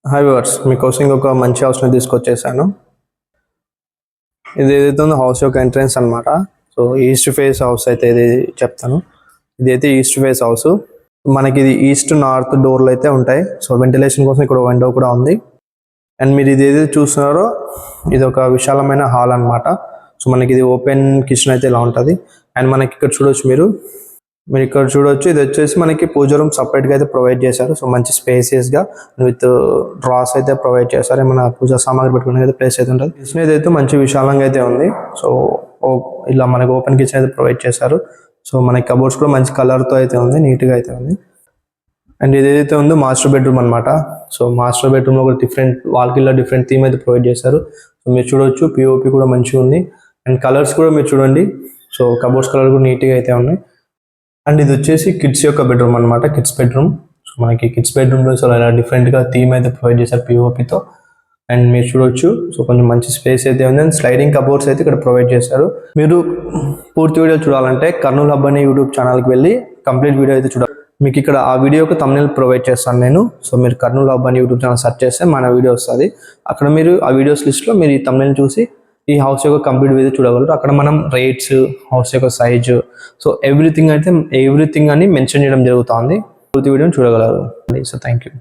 Hi viewers, మీకోసం ఇంకొక మంచి హౌస్ని తీసుకొచ్చేసాను. ఇది ఏదైతే ఉందో హౌస్ యొక్క ఎంట్రన్స్ అనమాట. సో ఈస్ట్ ఫేస్ హౌస్ అయితే ఇది చెప్తాను. ఇదైతే ఈస్ట్ ఫేస్ హౌస్. మనకి ఇది ఈస్ట్ నార్త్ డోర్లు అయితే ఉంటాయి. సో వెంటిలేషన్ కోసం ఇక్కడ విండో కూడా ఉంది. అండ్ మీరు ఇది ఏదైతే చూస్తున్నారో ఇది ఒక విశాలమైన హాల్ అనమాట. సో మనకి ఇది ఓపెన్ కిచెన్ అయితే ఇలా ఉంటుంది. అండ్ మనకి ఇక్కడ చూడొచ్చు మీరు ఇక్కడ చూడొచ్చు, ఇది వచ్చేసి మనకి పూజ రూమ్ సపరేట్గా అయితే ప్రొవైడ్ చేశారు. సో మంచి స్పేసియస్గా విత్ డ్రాస్ అయితే ప్రొవైడ్ చేశారు. ఏమైనా పూజా సామాగ్రి పెట్టుకునే అయితే ప్లేస్ అయితే ఉంటుంది. కిచెన్ అయితే మంచి విశాలంగా అయితే ఉంది. సో ఇలా మనకి ఓపెన్ కిచెన్ అయితే ప్రొవైడ్ చేశారు. సో మనకి కబోర్డ్స్ కూడా మంచి కలర్తో అయితే ఉంది, నీట్గా అయితే ఉంది. అండ్ ఇది ఏదైతే ఉందో మాస్టర్ బెడ్రూమ్ అనమాట. సో మాస్టర్ బెడ్రూమ్లో ఒక డిఫరెంట్ థీమ్ అయితే ప్రొవైడ్ చేశారు. సో మీరు చూడొచ్చు, పిఓపి కూడా మంచిగా ఉంది. అండ్ కలర్స్ కూడా మీరు చూడండి. సో కబోర్డ్స్ కలర్ కూడా నీట్గా అయితే ఉన్నాయి. అండ్ ఇది వచ్చేసి కిడ్స్ యొక్క బెడ్రూమ్ అనమాట, కిడ్స్ బెడ్రూమ్. సో మనకి కిడ్స్ బెడ్రూమ్లో సో ఇలా డిఫరెంట్గా థీమ్ అయితే ప్రొవైడ్ చేశారు పిఓపితో. అండ్ మీరు చూడొచ్చు, సో కొంచెం మంచి స్పేస్ అయితే ఉంది. అండ్ స్లైడింగ్ కబోర్డ్స్ అయితే ఇక్కడ ప్రొవైడ్ చేశారు. మీరు పూర్తి వీడియో చూడాలంటే కర్నూలు హబ్ అనే యూట్యూబ్ ఛానల్కి వెళ్ళి కంప్లీట్ వీడియో అయితే చూడాలి. మీకు ఇక్కడ ఆ వీడియోకి తమ్నెయిల్ ప్రొవైడ్ చేస్తాను నేను. సో మీరు కర్నూలు హబ్ అని యూట్యూబ్ ఛానల్ సెర్చ్ చేస్తే మన వీడియో వస్తుంది. అక్కడ మీరు ఆ వీడియోస్ లిస్ట్లో మీరు ఈ తమ్నెయిల్ చూసి ఈ హౌస్ యొక్క కంప్లీట్ వీడియో చూడగలరు. అక్కడ మనం రేట్స్, హౌస్ యొక్క సైజు, సో ఎవ్రీథింగ్ అని మెన్షన్ చేయడం జరుగుతుంది. పూర్తి వీడియోని చూడగలరు. So thank you.